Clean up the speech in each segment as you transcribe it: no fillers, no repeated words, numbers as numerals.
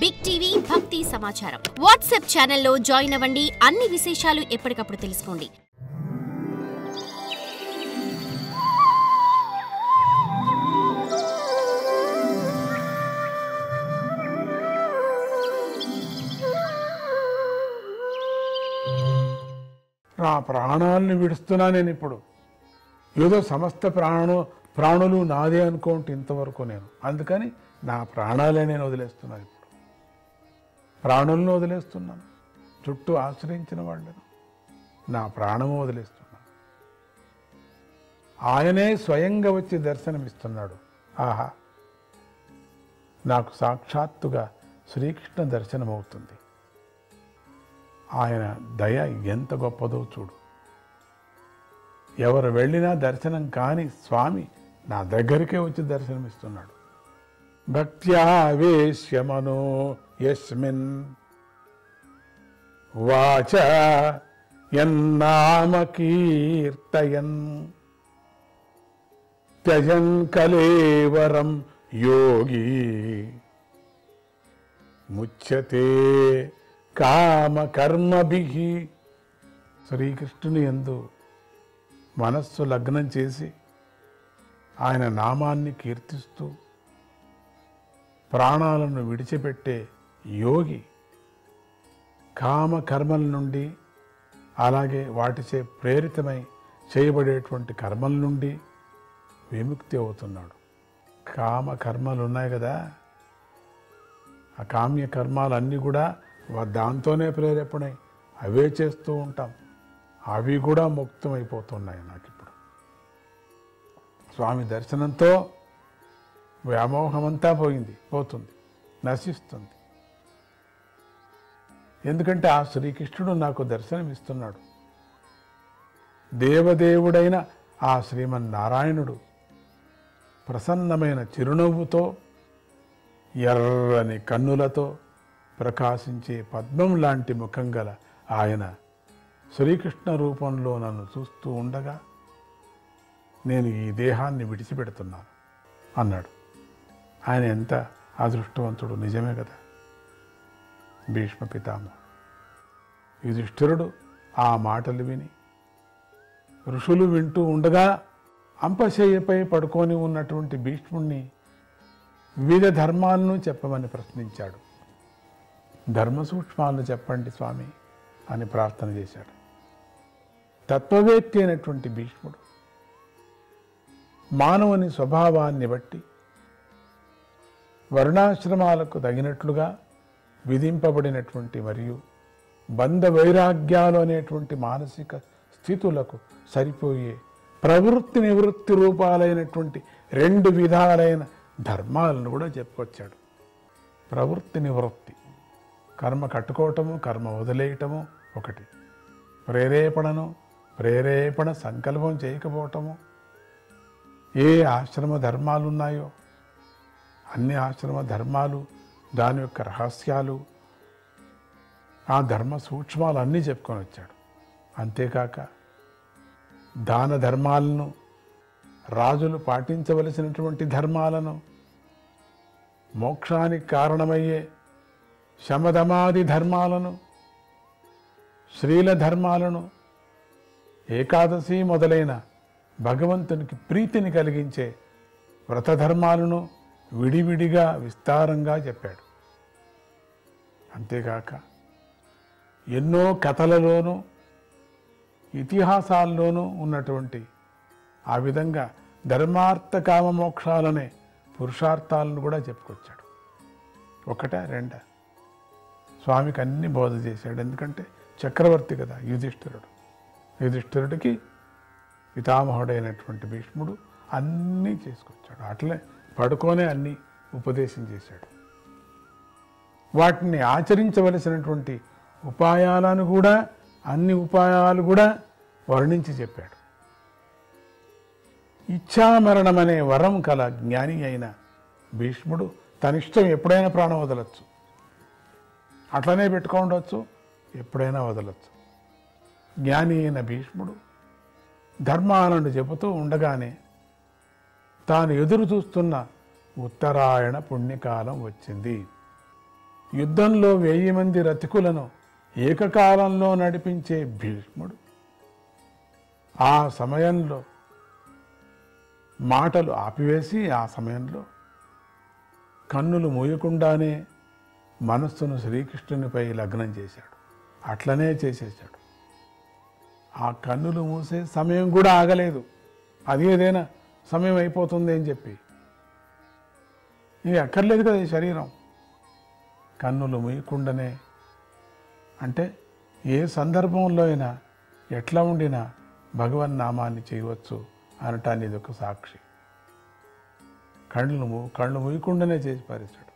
Big TV భక్తి సమాచారం WhatsApp ఛానల్లో జాయిన్ అవ్వండి. అన్ని విశేషాలు ఎప్పటికప్పుడు తెలుసుకోండి. నా ప్రాణాలను విడుస్తున్నా నేను ఇప్పుడు. ఏదో సమస్త ప్రాణులు నాదే అనుకోండి ఇంతవరకు నేను. అందుకని నా ప్రాణాలే నేను వదిలేస్తున్నాను. ఇప్పుడు ప్రాణులను వదిలేస్తున్నాను, చుట్టూ ఆశ్రయించిన వాళ్ళను నా ప్రాణము వదిలేస్తున్నాను. ఆయనే స్వయంగా వచ్చి దర్శనమిస్తున్నాడు. ఆహా, నాకు సాక్షాత్తుగా శ్రీకృష్ణ దర్శనమవుతుంది. ఆయన దయ ఎంత గొప్పదో చూడు. ఎవరు వెళ్ళినా దర్శనం కాని స్వామి నా దగ్గరికే వచ్చి దర్శనమిస్తున్నాడు. భక్త్యావేశ్యమనో యస్మిన్ వాచ యన్నామ కీర్తయన్ త్యజన్ కలేవరం యోగి ముచ్యతే కామ కర్మభిః. శ్రీకృష్ణుని యందు మనస్సు లగ్నం చేసి ఆయన నామాన్ని కీర్తిస్తూ ప్రాణాలను విడిచిపెట్టే యోగి కామ కర్మల నుండి, అలాగే వాటిచే ప్రేరితమై చేయబడేటువంటి కర్మల నుండి విముక్తి అవుతున్నాడు. కామ కర్మలు ఉన్నాయి కదా, ఆ కామ్య కర్మాలన్నీ కూడా దాంతోనే ప్రేరేపణై అవే చేస్తూ ఉంటాం. అవి కూడా ముక్తమైపోతున్నాయి నాకు ఇప్పుడు. స్వామి దర్శనంతో వ్యామోహమంతా పోతుంది, నశిస్తుంది. ఎందుకంటే ఆ శ్రీకృష్ణుడు నాకు దర్శనమిస్తున్నాడు. దేవదేవుడైన ఆ శ్రీమన్నారాయణుడు ప్రసన్నమైన చిరునవ్వుతో, ఎర్రని కన్నులతో ప్రకాశించే పద్మం లాంటి ముఖం గల ఆయన శ్రీకృష్ణ రూపంలో నన్ను చూస్తూ ఉండగా నేను ఈ దేహాన్ని విడిచిపెడుతున్నాను అన్నాడు. ఆయన ఎంత అదృష్టవంతుడు, నిజమే కదా. భీష్మ పితామహుడు యుధిష్ఠిరుడు ఆ మాటలు విని, ఋషులు వింటూ ఉండగా అంపశయ్యపై పడుకొని ఉన్నటువంటి భీష్ముణ్ణి వివిధ ధర్మాలను చెప్పమని ప్రశ్నించాడు. ధర్మ సూక్ష్మాలను చెప్పండి స్వామి అని ప్రార్థన చేశాడు. తత్వవేత్తి అయినటువంటి భీష్ముడు మానవుని స్వభావాన్ని బట్టి వర్ణాశ్రమాలకు తగినట్లుగా విధింపబడినటువంటి మరియు బంధ వైరాగ్యాలు అనేటువంటి మానసిక స్థితులకు సరిపోయే ప్రవృత్తి నివృత్తి రూపాలైనటువంటి 2 విధాలైన ధర్మాలను కూడా చెప్పుకొచ్చాడు. ప్రవృత్తి నివృత్తి, కర్మ కట్టుకోవటము, కర్మ వదిలేయటము ఒకటి. ప్రేరేపణ సంకల్పం చేయకపోవటము. ఏ ఆశ్రమ ధర్మాలు ఉన్నాయో అన్ని ఆశ్రమ ధర్మాలు, దాని యొక్క రహస్యాలు, ఆ ధర్మ సూక్ష్మాలు అన్నీ చెప్పుకొని వచ్చాడు. అంతేకాక దాన ధర్మాలను, రాజులు పాటించవలసినటువంటి ధర్మాలను, మోక్షానికి కారణమయ్యే శమధమాది ధర్మాలను, శ్రీల ధర్మాలను, ఏకాదశి మొదలైన భగవంతునికి ప్రీతిని కలిగించే వ్రతధర్మాలను విడివిడిగా విస్తారంగా చెప్పాడు. అంతేగాక ఎన్నో కథలలోనూ ఇతిహాసాల్లోనూ ఉన్నటువంటి ఆ విధంగా ధర్మార్థ కామ మోక్షాలనే పురుషార్థాలను కూడా చెప్పుకొచ్చాడు. ఒకటా రెండా? స్వామికి అన్ని బోధ చేశాడు. ఎందుకంటే చక్రవర్తి కదా యుధిష్ఠిరుడికి పితామహుడైనటువంటి భీష్ముడు అన్నీ చేసుకొచ్చాడు. అట్లే పడుకోనే అన్నీ ఉపదేశం చేశాడు. వాటిని ఆచరించవలసినటువంటి అన్ని ఉపాయాలు కూడా వర్ణించి చెప్పాడు. ఇచ్ఛామరణం అనే వరం కల జ్ఞాని అయిన భీష్ముడు తనిష్టం ఎప్పుడైనా ప్రాణం వదలొచ్చు, అట్లనే పెట్టుకోండవచ్చు, ఎప్పుడైనా వదలొచ్చు. జ్ఞాని అయిన భీష్ముడు ధర్మాలను చెబుతూ ఉండగానే తాను ఎదురు చూస్తున్న ఉత్తరాయణ పుణ్యకాలం వచ్చింది. యుద్ధంలో 1000 మంది రథికులను ఏకకాలంలో నడిపించే భీష్ముడు ఆ సమయంలో మాటలు ఆపివేసి ఆ సమయంలో కన్నులు మూయకుండానే మనస్సును శ్రీకృష్ణునిపై లగ్నం చేశాడు. అట్లనే చేసేసాడు. ఆ కన్నులు మూసే సమయం కూడా ఆగలేదు. అది ఏదైనా సమయం అయిపోతుంది అని చెప్పి ఇది అక్కర్లేదు కదా ఈ శరీరం. కన్నులు మూయకుండానే అంటే ఏ సందర్భంలో అయినా ఎట్లా ఉండినా భగవన్నామాన్ని చేయవచ్చు అనటాన్ని ఇది ఒక సాక్షి. కళ్ళు మూయకుండానే చేసి పారేశాడు.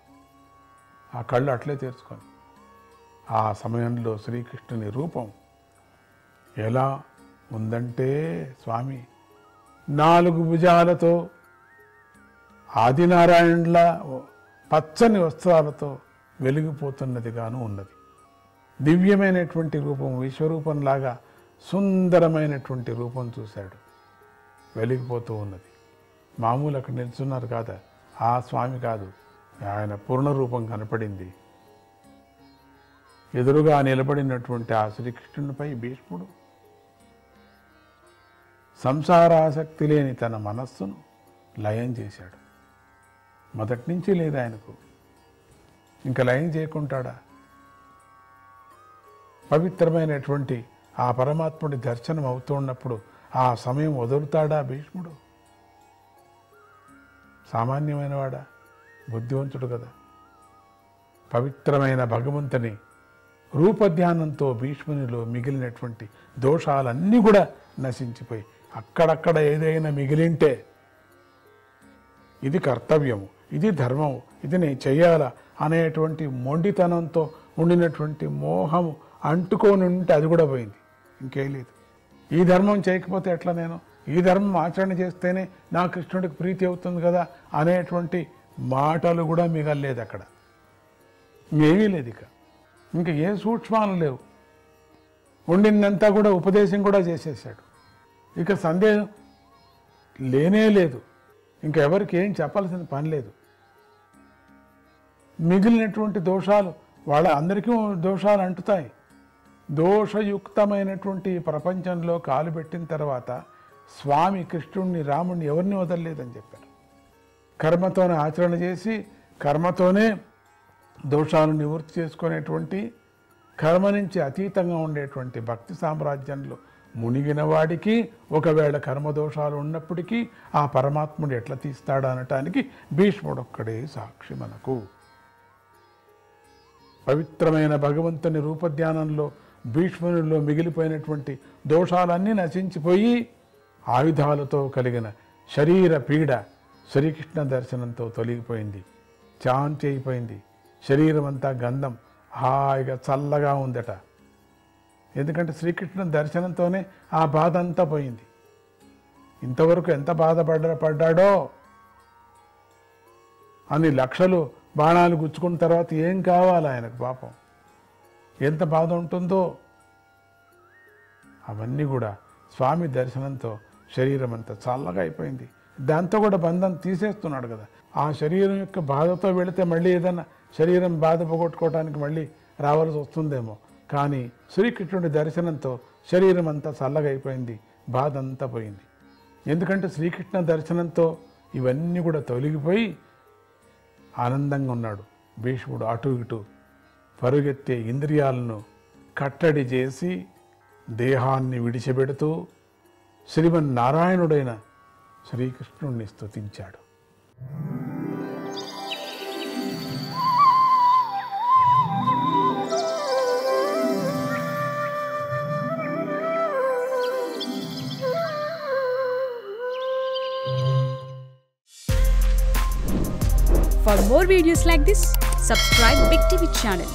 ఆ కళ్ళు అట్లే తెరుచుకొని ఆ సమయంలో శ్రీకృష్ణుని రూపం ఎలా ఉందంటే స్వామి 4 భుజాలతో ఆదినారాయణుల పచ్చని వస్త్రాలతో వెలిగిపోతున్నదిగాను ఉన్నది. దివ్యమైనటువంటి రూపం, విశ్వరూపంలాగా సుందరమైనటువంటి రూపం చూశాడు. వెలిగిపోతూ ఉన్నది. మామూలు అక్కడ నిల్చున్నారు కాదా, ఆ స్వామి కాదు, ఆయన పూర్ణ రూపం కనపడింది. ఎదురుగా నిలబడినటువంటి ఆ శ్రీకృష్ణునిపై భీష్ముడు సంసారాసక్తి లేని తన మనస్సును లయం చేశాడు. మొదటి నుంచి లేదు ఆయనకు, ఇంకా లయం చేయకుంటాడా? పవిత్రమైనటువంటి ఆ పరమాత్ముడి దర్శనం అవుతున్నప్పుడు ఆ సమయం వదులుతాడా భీష్ముడు? సామాన్యమైన వాడా? బుద్ధివంతుడు కదా. పవిత్రమైన భగవంతుని రూపధ్యానంతో భీష్మునిలో మిగిలినటువంటి దోషాలన్నీ కూడా నశించిపోయి అక్కడక్కడ ఏదైనా మిగిలింటే ఇది కర్తవ్యము, ఇది ధర్మము, ఇది నేను చెయ్యాలా అనేటువంటి మొండితనంతో ఉండినటువంటి మోహము అంటుకొని ఉంటే అది కూడా పోయింది. ఇంకేం లేదు. ఈ ధర్మం చేయకపోతే ఎట్లా, నేను ఈ ధర్మం ఆచరణ చేస్తేనే నా కృష్ణుడికి ప్రీతి అవుతుంది కదా అనేటువంటి మాటలు కూడా మిగల్లేదు అక్కడ. ఏమీ లేదు. ఇంకా ఏ సూక్ష్మాలు లేవు. ఉండిందంతా కూడా ఉపదేశం కూడా చేసేసాడు. ఇక సందేహం లేనే లేదు. ఇంకా ఎవరికి ఏం చెప్పాల్సిన పని లేదు. మిగిలినటువంటి దోషాలు వాళ్ళ అందరికీ దోషాలు అంటుతాయి. దోషయుక్తమైనటువంటి ప్రపంచంలో కాలు పెట్టిన తర్వాత స్వామి కృష్ణుణ్ణి రాముణ్ణి ఎవరిని వదలలేదని చెప్పారు. కర్మతోనే ఆచరణ చేసి కర్మతోనే దోషాలను నివృత్తి చేసుకునేటువంటి కర్మ నుంచి అతీతంగా ఉండేటువంటి భక్తి సామ్రాజ్యంలో మునిగిన వాడికి ఒకవేళ కర్మదోషాలు ఉన్నప్పటికీ ఆ పరమాత్ముడు ఎట్లా తీస్తాడు అనటానికి భీష్ముడు ఒక్కడే సాక్షి మనకు. పవిత్రమైన భగవంతుని రూపధ్యానంలో భీష్మునిలో మిగిలిపోయినటువంటి దోషాలన్నీ నశించిపోయి ఆయుధాలతో కలిగిన శరీర పీడ శ్రీకృష్ణ దర్శనంతో తొలగిపోయింది. శాంతి అయిపోయింది. శరీరం అంతా గంధం హాయిగా చల్లగా ఉందట. ఎందుకంటే శ్రీకృష్ణ దర్శనంతోనే ఆ బాధ అంతా పోయింది. ఇంతవరకు ఎంత బాధపడ్డాడో అని లక్షలు బాణాలు గుచ్చుకున్న తర్వాత ఏం కావాలి ఆయనకు పాపం, ఎంత బాధ ఉంటుందో అవన్నీ కూడా స్వామి దర్శనంతో శరీరం అంతా చల్లగా అయిపోయింది. దాంతో కూడా బంధం తీసేస్తున్నాడు కదా. ఆ శరీరం యొక్క బాధతో వెళితే మళ్ళీ ఏదైనా శరీరం బాధ పోగొట్టుకోవడానికి మళ్ళీ రావాల్సి వస్తుందేమో. కానీ శ్రీకృష్ణుడి దర్శనంతో శరీరం అంతా చల్లగా అయిపోయింది, బాధ అంతా పోయింది. ఎందుకంటే శ్రీకృష్ణ దర్శనంతో ఇవన్నీ కూడా తొలగిపోయి ఆనందంగా ఉన్నాడు భీష్ముడు. అటు ఇటు పరుగెత్తే ఇంద్రియాలను కట్టడి చేసి దేహాన్ని విడిచిపెడుతూ శ్రీమన్నారాయణుడైన శ్రీకృష్ణుణ్ణి స్తుతించాడు. For more videos like this, subscribe Big TV channel.